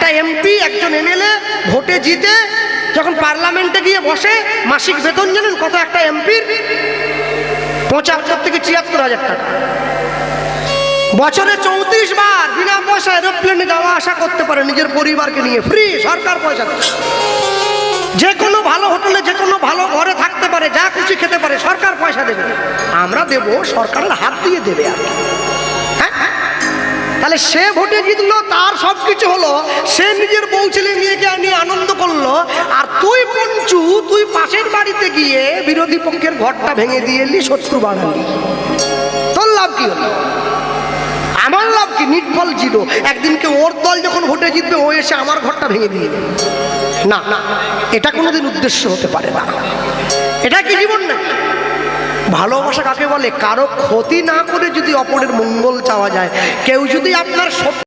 একটা এমপি একজন এমএলএ ভোটে জিতে যখন পার্লামেন্টে গিয়ে বসে, মাসিক বেতন জানেন কত একটা এমপির? 75 থেকে 73,000 টাকা। বছরে 34 বার বিনা পয়সা এরোপ্লেনে যাওয়া আসা করতে পারে নিজের পরিবারকে নিয়ে, ফ্রি, সরকার পয়সা দেয়। যে কোনো ভালো হোটেলে, যে কোনো ভালো ঘরে থাকতে পারে, যা খুশি খেতে পারে, সরকার পয়সা দেবে। আমরা দেব, সরকারের হাত দিয়ে দেবে আর কি। তাহলে সে ভোটে জিতলো, তার সব কিছু হলো, সে নিজের বউ ছেলে মেয়েকে নিয়ে আনন্দ করলো, আর তুই পঞ্চু, তুই পাশের বাড়িতে গিয়ে বিরোধী পক্ষের ঘরটা ভেঙে দিয়ে এলি, শত্রু বাড়ালি। তোর লাভ কি হলো? আমার লাভ কি? নিটফল জিরো। একদিনকে ওর দল যখন ভোটে জিতবে, ও এসে আমার ঘরটা ভেঙে দিয়ে দেবে। না, এটা কোনোদিন উদ্দেশ্য হতে পারে না। এটা কি জীবন না? ভালোবাসা কাকে বলে? কারো ক্ষতি না করে যদি অপরের মঙ্গল চাওয়া যায়। কেউ যদি আপনার